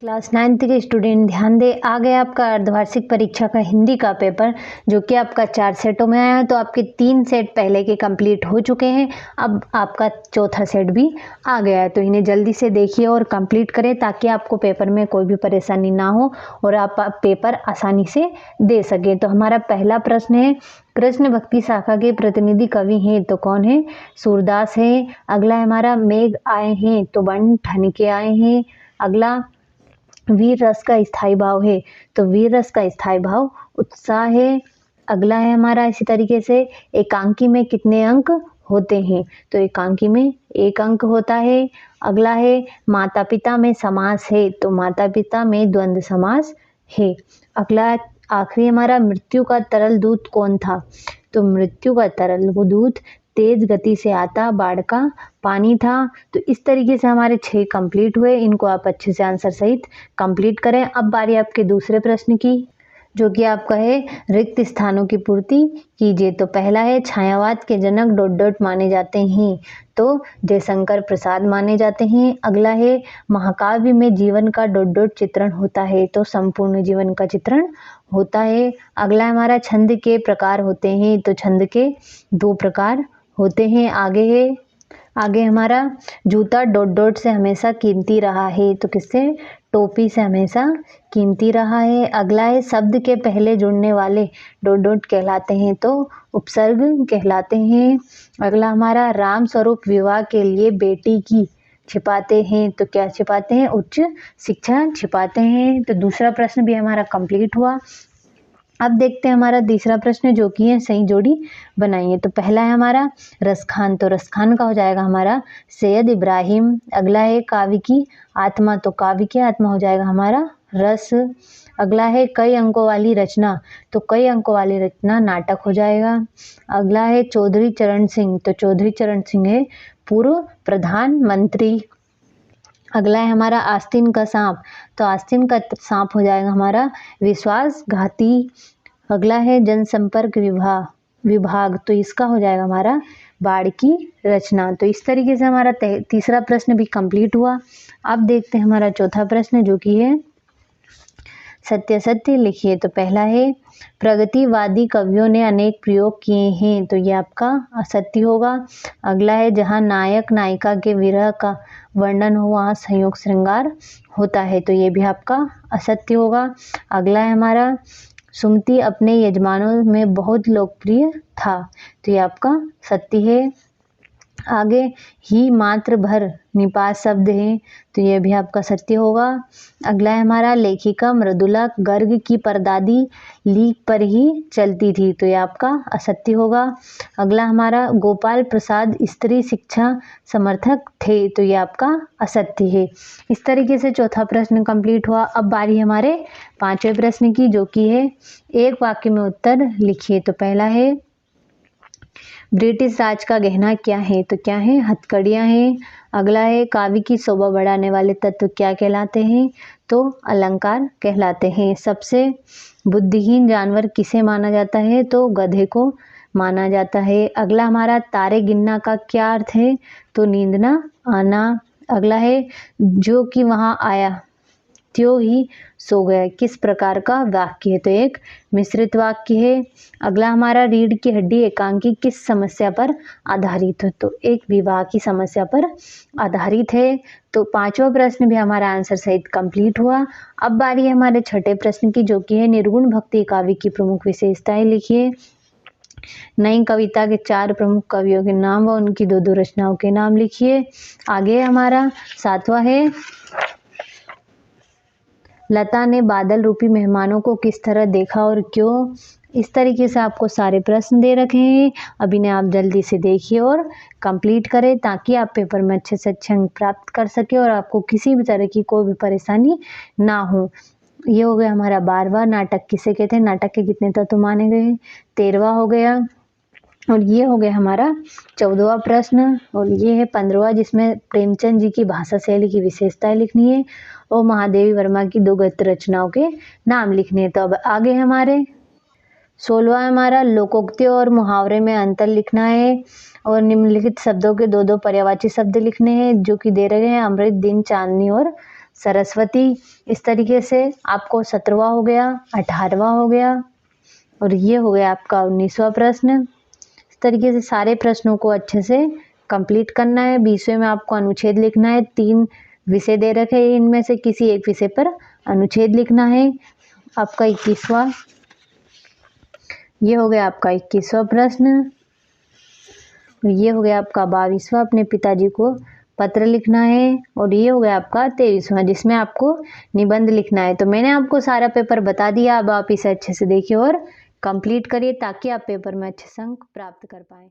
Class 9th के student ध्यान दें, आ गया आपका अर्धवार्षिक परीक्षा का हिंदी का पेपर, जो कि आपका 4 सेटों में आया है। तो आपके 3 सेट पहले के कंप्लीट हो चुके हैं, अब आपका चौथा सेट भी आ गया है। तो इन्हें जल्दी से देखिए और कंप्लीट करें, ताकि आपको पेपर में कोई भी परेशानी ना हो और आप पेपर आसानी से दे सकें। तो हमारा पहला प्रश्न है, कृष्ण भक्ति शाखा के प्रतिनिधि कवि हैं तो कौन है? सूरदास है। अगला है हमारा, मेघ आए हैं तो बन ठन के आए हैं। अगला, वीर रस का स्थायी भाव है तो वीर रस का स्थायी भाव उत्साह है। अगला है हमारा इसी तरीके से, एकांकी में कितने अंक होते हैं? तो एकांकी में 1 अंक होता है। अगला है, माता पिता में समास है तो माता पिता में द्वंद्व समास है। अगला आखिरी हमारा, मृत्यु का तरल दूत कौन था? तो मृत्यु का तरल वो दूत तेज गति से आता बाढ़ का पानी था। तो इस तरीके से हमारे 6 कंप्लीट हुए, इनको आप अच्छे से आंसर सहित कंप्लीट करें। अब बारी आपके दूसरे प्रश्न की, जो कि आपका है, रिक्त स्थानों की पूर्ति कीजिए। तो पहला है, छायावाद के जनक डॉट डॉट माने जाते हैं तो जयशंकर प्रसाद माने जाते हैं। अगला है, महाकाव्य में जीवन का डॉट डॉट चित्रण होता है तो संपूर्ण जीवन का चित्रण होता है। अगला हमारा, छंद के प्रकार होते हैं तो छंद के 2 प्रकार होते हैं। आगे हमारा, जूता डॉट डॉट से हमेशा कीमती रहा है तो किससे? टोपी से हमेशा कीमती रहा है। अगला है, शब्द के पहले जुड़ने वाले डॉट डॉट कहलाते हैं तो उपसर्ग कहलाते हैं। अगला हमारा, राम स्वरूप विवाह के लिए बेटी की छिपाते हैं तो क्या छिपाते हैं? उच्च शिक्षा छिपाते हैं। तो दूसरा प्रश्न भी हमारा कंप्लीट हुआ। अब देखते हैं हमारा तीसरा प्रश्न, जो कि है, सही जोड़ी बनाइए। तो पहला है हमारा, रसखान, तो रसखान का हो जाएगा हमारा सैयद इब्राहिम। अगला है, काव्य की आत्मा, तो काव्य की आत्मा हो जाएगा हमारा रस। अगला है, कई अंकों वाली रचना, तो कई अंकों वाली रचना नाटक हो जाएगा। अगला है, चौधरी चरण सिंह, तो चौधरी चरण सिंह है पूर्व प्रधानमंत्री। अगला है हमारा, आस्तीन का सांप, तो आस्तीन का सांप हो जाएगा हमारा विश्वासघाती। अगला है, जनसंपर्क विभाग, तो इसका हो जाएगा हमारा बाढ़ की रचना। तो इस तरीके से हमारा तीसरा प्रश्न भी कंप्लीट हुआ। अब देखते हैं हमारा चौथा प्रश्न, जो कि है, सत्य सत्य लिखिए। तो पहला है, प्रगतिवादी कवियों ने अनेक प्रयोग किए हैं तो ये आपका असत्य होगा। अगला है, जहाँ नायक नायिका के विरह का वर्णन हो वहाँ संयोग श्रृंगार होता है तो ये भी आपका असत्य होगा। अगला है हमारा, सुमति अपने यजमानों में बहुत लोकप्रिय था तो ये आपका सत्य है। आगे, ही मात्र भर निपात शब्द है तो ये भी आपका सत्य होगा। अगला है हमारा, लेखिका मृदुला गर्ग की परदादी लीक पर ही चलती थी तो ये आपका असत्य होगा। अगला हमारा, गोपाल प्रसाद स्त्री शिक्षा समर्थक थे तो ये आपका असत्य है। इस तरीके से चौथा प्रश्न कंप्लीट हुआ। अब बारी हमारे 5वें प्रश्न की, जो कि है, एक वाक्य में उत्तर लिखिए। तो पहला है, ब्रिटिश राज का गहना क्या है? तो क्या है? हथकड़ियाँ हैं। अगला है, काव्य की शोभा बढ़ाने वाले तत्व क्या कहलाते हैं? तो अलंकार कहलाते हैं। सबसे बुद्धिहीन जानवर किसे माना जाता है? तो गधे को माना जाता है। अगला हमारा, तारे गिनना का क्या अर्थ है? तो नींद ना आना। अगला है, जो कि वहाँ आया त्यों ही सो गया, किस प्रकार का वाक्य है? तो एक मिश्रित वाक्य है। अगला हमारा, रीढ़ की हड्डी एकांकी किस समस्या पर आधारित है? तो एक विवाह की समस्या पर आधारित है। तो 5वां प्रश्न भी हमारा आंसर सहित कंप्लीट हुआ। अब बारी है हमारे 6ठे प्रश्न की, जो कि है, निर्गुण भक्ति काव्य की प्रमुख विशेषताएं लिखिए। नई कविता के 4 प्रमुख कवियों के नाम व उनकी 2-2 रचनाओं के नाम लिखिए। आगे हमारा 7वां है, लता ने बादल रूपी मेहमानों को किस तरह देखा और क्यों? इस तरीके से आपको सारे प्रश्न दे रखे हैं। अब इन्हें आप जल्दी से देखिए और कंप्लीट करें, ताकि आप पेपर में अच्छे से अच्छे अंक प्राप्त कर सके और आपको किसी भी तरह की कोई भी परेशानी ना हो। ये हो गया हमारा 12वां, नाटक किसे कहते हैं? नाटक के कितने तत्व माने गए? 13वां हो गया। और ये हो गया हमारा 14वां प्रश्न। और ये है 15वां, जिसमें प्रेमचंद जी की भाषा शैली की विशेषताएं लिखनी है और महादेवी वर्मा की 2 गद्य रचनाओं के नाम लिखने हैं। तो अब आगे हमारे 16वां हमारा, लोकोक्ति और मुहावरे में अंतर लिखना है और निम्नलिखित शब्दों के 2-2 पर्यायवाची शब्द लिखने हैं, जो कि दे रहे हैं अमृत, दिन, चांदनी और सरस्वती। इस तरीके से आपको 17वां हो गया, 18वां हो गया और ये हो गया आपका 19वां प्रश्न। इस तरीके से सारे प्रश्नों को अच्छे से कंप्लीट करना है। 20वें में आपको अनुच्छेद लिखना है। 3 विषय दे रखे हैं, इनमें से किसी एक विषय पर अनुच्छेद लिखना है। आपका 21वां, ये हो गया आपका 21वां प्रश्न। ये हो गया आपका 22वां, अपने पिताजी को पत्र लिखना है। और ये हो गया आपका 23वां, जिसमें आपको निबंध लिखना है। तो मैंने आपको सारा पेपर बता दिया, अब आप इसे अच्छे से देखिए और कंप्लीट करिए ताकि आप पेपर में अच्छे से अंक प्राप्त कर पाएँ।